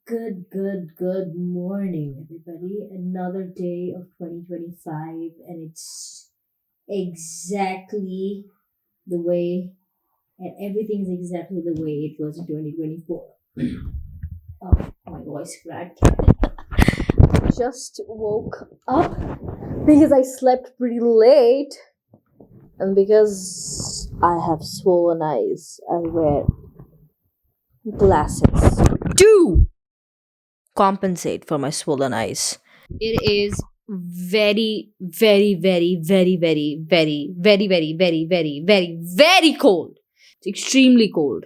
Good morning, everybody. Another day of 2025, and it's exactly the way, and everything's exactly the way it was in 2024. Oh, my voice cracked. Just woke up because I slept pretty late, and because I have swollen eyes, I wear glasses to compensate for my swollen eyes. It is very, very, very, very, very, very, very, very, very, very, very, very cold. It's extremely cold.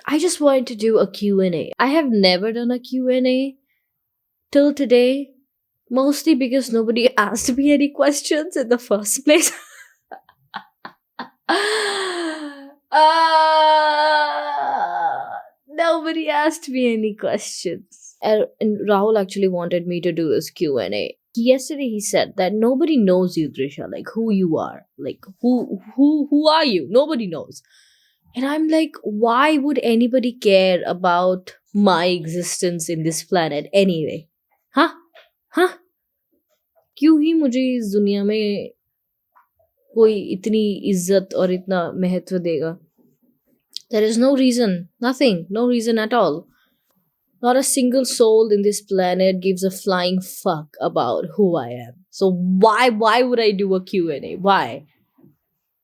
I just wanted to do a Q&A. I have never done a Q&A till today, mostly because nobody asked me any questions in the first place. Nobody asked me any questions. And Rahul actually wanted me to do this Q&A. Yesterday he said that nobody knows you, Drisha, like who you are. Like who are you? Nobody knows. And I'm like, why would anybody care about my existence in this planet anyway? Huh? Huh? क्यों ही मुझे इस दुनिया में कोई इतनी इज्जत और इतना महत्व देगा? There is no reason, nothing, no reason at all. Not a single soul in this planet gives a flying fuck about who I am. So why would I do a Q&A? Why?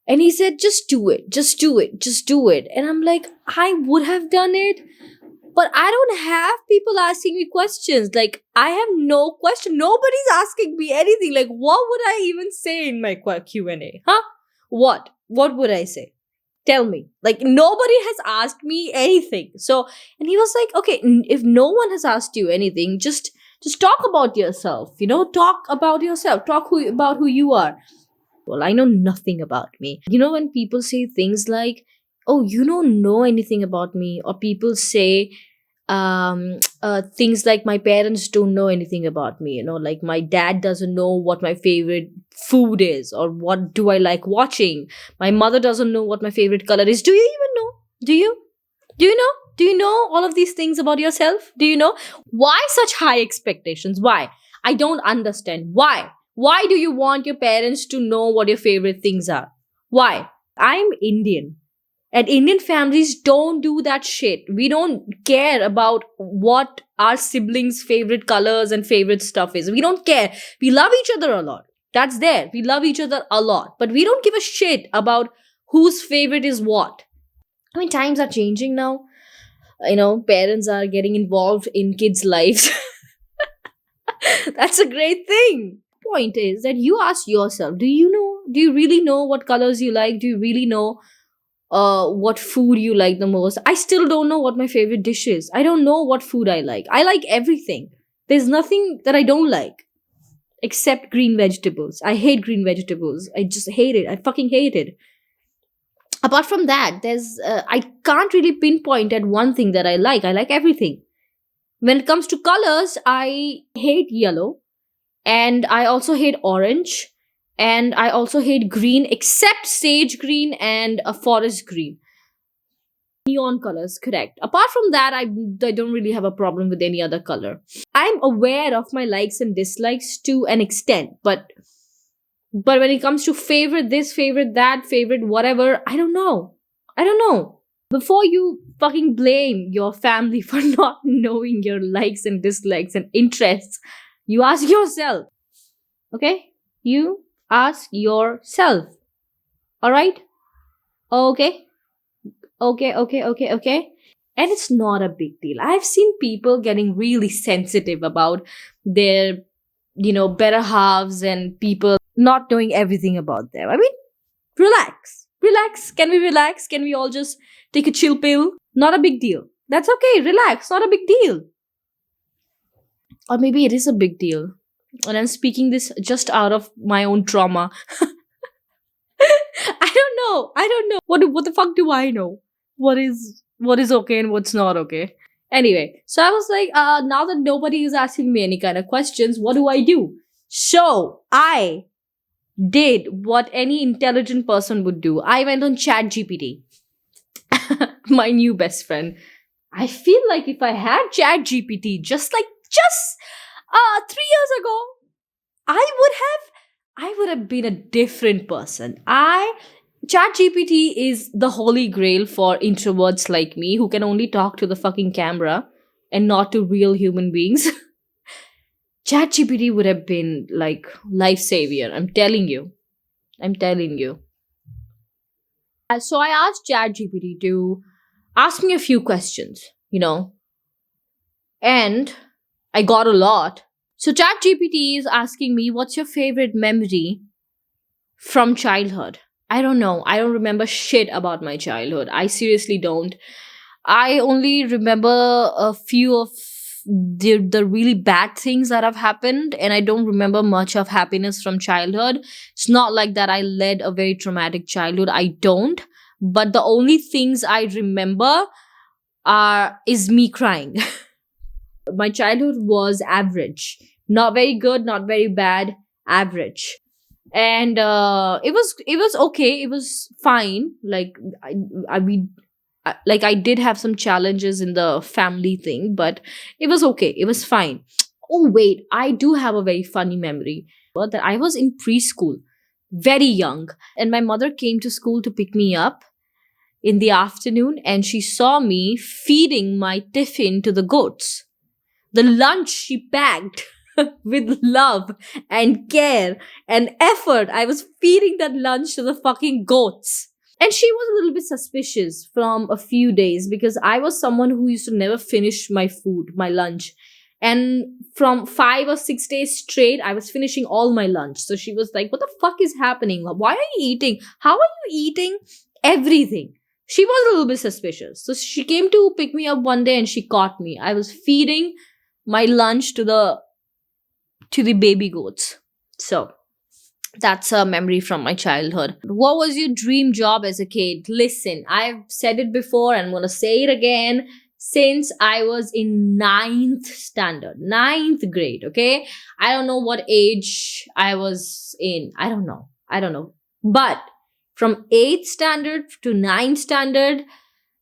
And he said, just do it, just do it, just do it. And I'm like, I would have done it, but I don't have people asking me questions. Like, I have no question. Nobody's asking me anything. Like, what would I even say in my Q&A? Huh? What? What would I say? Tell me. Like, nobody has asked me anything. So, and he was like, okay, if no one has asked you anything, just talk about yourself. Talk about yourself. Talk about who you are. Well, I know nothing about me. When people say things like, oh, you don't know anything about me, or people say things like my parents don't know anything about me, like my dad doesn't know what my favorite food is or what do I like watching. My mother doesn't know what my favorite color is. Do you even know? Do you know all of these things about yourself? Do you know? Why such high expectations? Why? I don't understand. Why do you want your parents to know what your favorite things are? Why? I'm Indian. And Indian families don't do that shit. We don't care about what our siblings' favorite colors and favorite stuff is. We don't care. We love each other a lot. That's there. We love each other a lot. But we don't give a shit about whose favorite is what. I mean, times are changing now. Parents are getting involved in kids' lives. That's a great thing. Point is that you ask yourself, do you really know what colors you like? Do you really know what food you like the most? I still don't know what my favorite dish is. I don't know what food I like. I like everything. There's nothing that I don't like except green vegetables. I hate green vegetables. I just hate it. I fucking hate it. Apart from that, there's I can't really pinpoint at one thing that I like. I like everything. When it comes to colors, I hate yellow, and I also hate orange, and I also hate green, except sage green and a forest green. Neon colors, correct. Apart from that, I don't really have a problem with any other color. I'm aware of my likes and dislikes to an extent, but when it comes to favorite this, favorite that, favorite whatever, I don't know. I don't know. Before you fucking blame your family for not knowing your likes and dislikes and interests, you ask yourself. Okay? You ask yourself. Alright? Okay? Okay. And it's not a big deal. I've seen people getting really sensitive about their, better halves and people not knowing everything about them. I mean, relax. Relax. Can we relax? Can we all just take a chill pill? Not a big deal. That's okay. Relax. Not a big deal. Or maybe it is a big deal. And I'm speaking this just out of my own trauma. I don't know. What the fuck do I know? What is okay and what's not okay? Anyway, so I was like, now that nobody is asking me any kind of questions, what do? So I did what any intelligent person would do. I went on ChatGPT, my new best friend. I feel like if I had ChatGPT just 3 years ago, I would have been a different person. I ChatGPT is the holy grail for introverts like me who can only talk to the fucking camera and not to real human beings. ChatGPT would have been like life savior. I'm telling you. I'm telling you. So I asked ChatGPT to ask me a few questions, and I got a lot. So ChatGPT is asking me, "What's your favorite memory from childhood?" I don't know. I don't remember shit about my childhood. I seriously don't. I only remember a few of the really bad things that have happened, and I don't remember much of happiness from childhood. It's not like that I led a very traumatic childhood. I don't. But the only things I remember are is me crying. My childhood was average. Not very good, not very bad, average. And it was okay. It was fine. Like I we like I did have some challenges in the family thing, but it was okay. It was fine. Oh wait, I do have a very funny memory. That I was in preschool, very young, and my mother came to school to pick me up in the afternoon, and she saw me feeding my tiffin to the goats. The lunch she packed with love and care and effort. I was feeding that lunch to the fucking goats. And she was a little bit suspicious from a few days because I was someone who used to never finish my food, my lunch. And from 5 or 6 days straight, I was finishing all my lunch. So she was like, "What the fuck is happening? Why are you eating? How are you eating everything?" She was a little bit suspicious. So she came to pick me up one day and she caught me. I was feeding my lunch to the baby goats. So that's a memory from my childhood. What was your dream job as a kid? Listen, I've said it before and I'm going to say it again. Since I was in ninth grade, okay? I don't know what age I was in. I don't know. But from 8th standard to ninth standard,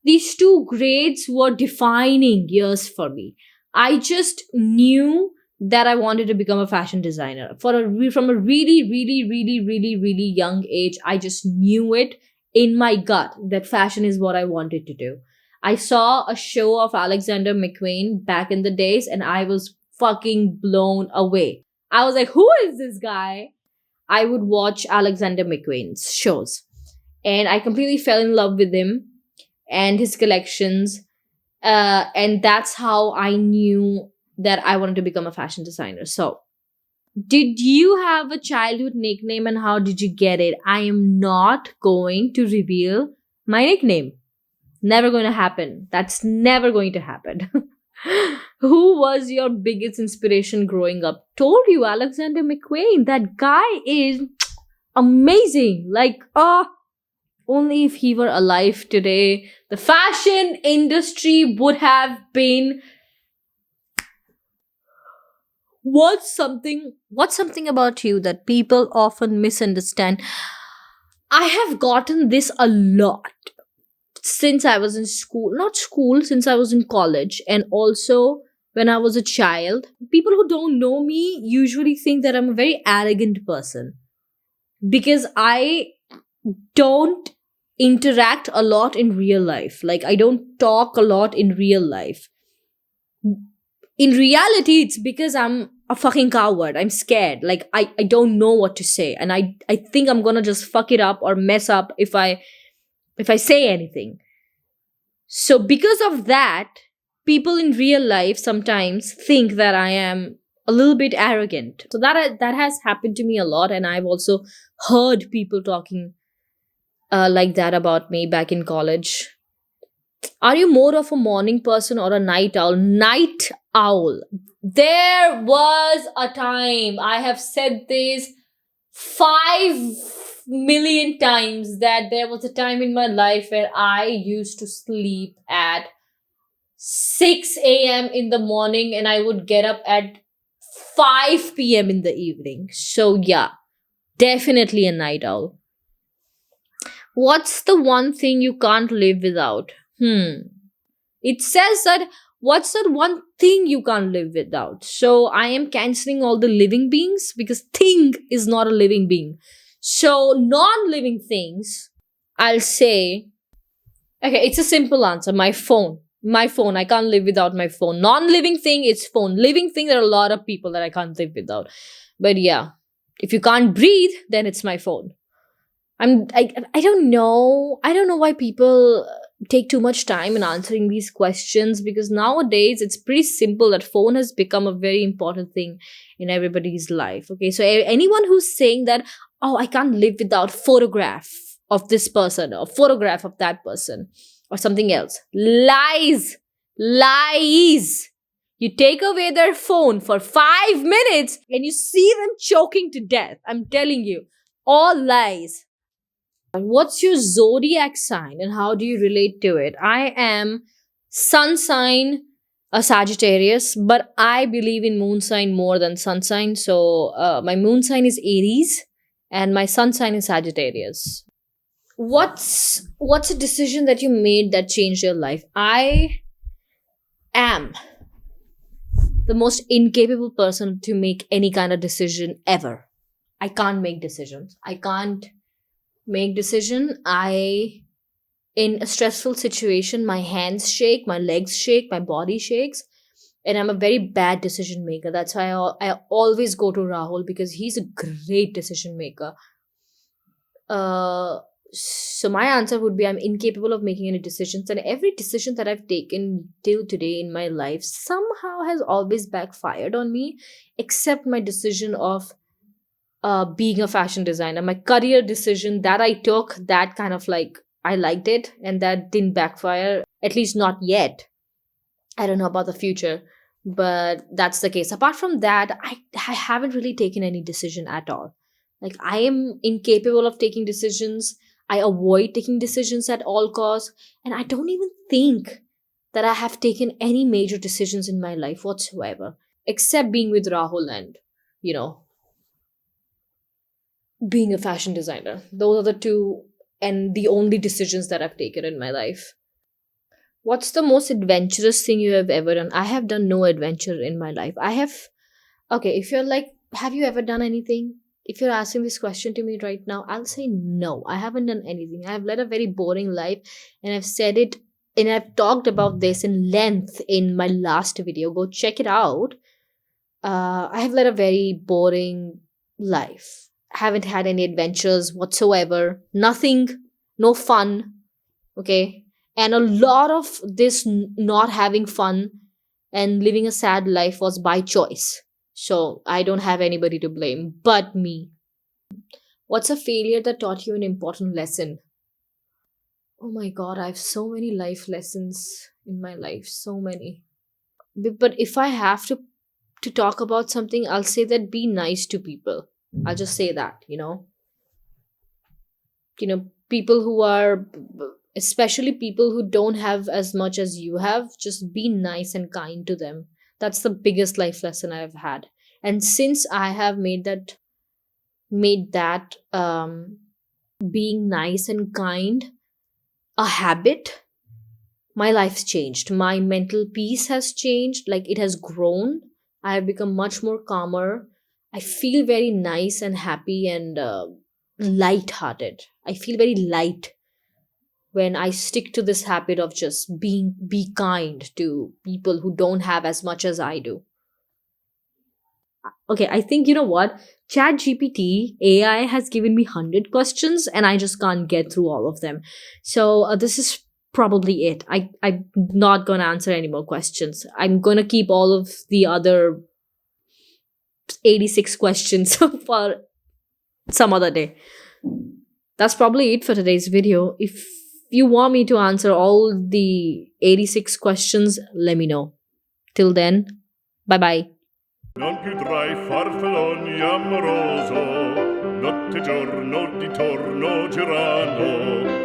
these two grades were defining years for me. I just knew that I wanted to become a fashion designer. From a really, really, really, really, really young age, I just knew it in my gut that fashion is what I wanted to do. I saw a show of Alexander McQueen back in the days and I was fucking blown away. I was like, who is this guy? I would watch Alexander McQueen's shows. And I completely fell in love with him and his collections. And that's how I knew that I wanted to become a fashion designer. So, did you have a childhood nickname and how did you get it? I am not going to reveal my nickname. Never going to happen. That's never going to happen. Who was your biggest inspiration growing up? Told you, Alexander McQueen. That guy is amazing. Like, only if he were alive today, the fashion industry would have been. What's something about you that people often misunderstand? I have gotten this a lot since I was in school, not school, since I was in college, and also when I was a child. People who don't know me usually think that I'm a very arrogant person because I don't interact a lot in real life. Like, I don't talk a lot in real life. In reality, it's because I'm a fucking coward. I'm scared. Like, I don't know what to say. And I think I'm gonna just fuck it up or mess up if I say anything. So because of that, people in real life sometimes think that I am a little bit arrogant. So that has happened to me a lot, and I've also heard people talking like that about me back in college. Are you more of a morning person or a night owl? Night owl. There was a time, I have said this 5 million times, that there was a time in my life where I used to sleep at 6 a.m. in the morning and I would get up at 5 p.m. in the evening. So, yeah, definitely a night owl. What's the one thing you can't live without? It says that what's that one thing you can't live without? So I am canceling all the living beings because thing is not a living being. So non living things, I'll say, okay, it's a simple answer. My phone. My phone. I can't live without my phone. Non living thing, it's phone. Living thing, there are a lot of people that I can't live without. But yeah, if you can't breathe, then it's my phone. I don't know. I don't know why people take too much time in answering these questions, because nowadays it's pretty simple that phone has become a very important thing in everybody's life. Okay, so anyone who's saying that, oh, I can't live without photograph of this person or photograph of that person or something else, lies. Lies. You take away their phone for 5 minutes and you see them choking to death. I'm telling you, all lies. What's your zodiac sign and how do you relate to it? I am sun sign, a Sagittarius, but I believe in moon sign more than sun sign. So my moon sign is Aries and my sun sign is Sagittarius. What's a decision that you made that changed your life? I am the most incapable person to make any kind of decision ever. I can't make decisions. I can't make decision. I in a stressful situation, my hands shake, my legs shake, my body shakes, and I'm a very bad decision maker. That's why I always go to Rahul because he's a great decision maker. So my answer would be I'm incapable of making any decisions, and every decision that I've taken till today in my life somehow has always backfired on me, except my decision of being a fashion designer. My career decision that I took, that kind of like I liked it, and that didn't backfire, at least not yet. I don't know about the future, but that's the case. Apart from that, I haven't really taken any decision at all. Like, I am incapable of taking decisions. I avoid taking decisions at all costs, and I don't even think that I have taken any major decisions in my life whatsoever, except being with Rahul and, you know, being a fashion designer. Those are the two and the only decisions that I've taken in my life. What's the most adventurous thing you have ever done? I have done no adventure in my life. I have, okay, if you're like, have you ever done anything? If you're asking this question to me right now, I'll say no, I haven't done anything. I've led a very boring life, and I've said it and I've talked about this in length in my last video. Go check it out. I have led a very boring life. Haven't had any adventures whatsoever. Nothing, no fun. Okay. And a lot of this not having fun and living a sad life was by choice. So I don't have anybody to blame but me. What's a failure that taught you an important lesson? Oh my god, I have so many life lessons in my life. So many. But if I have to talk about something, I'll say that be nice to people. I'll just say that, people who are, especially people who don't have as much as you have, just be nice and kind to them. That's the biggest life lesson I've had. And since I have made that being nice and kind a habit, my life's changed. My mental peace has changed. Like, it has grown. I have become much more calmer. I feel very nice and happy and light-hearted. I feel very light when I stick to this habit of just be kind to people who don't have as much as I do. Okay, I think, you know what? Chat GPT AI has given me 100 questions and I just can't get through all of them. So this is probably it. I'm not going to answer any more questions. I'm going to keep all of the other 86 questions for some other day. That's probably it for today's video. If you want me to answer all the 86 questions, let me know. Till then, bye bye. Non più tra i farfalloni amoroso, notte e giorno di torno girano.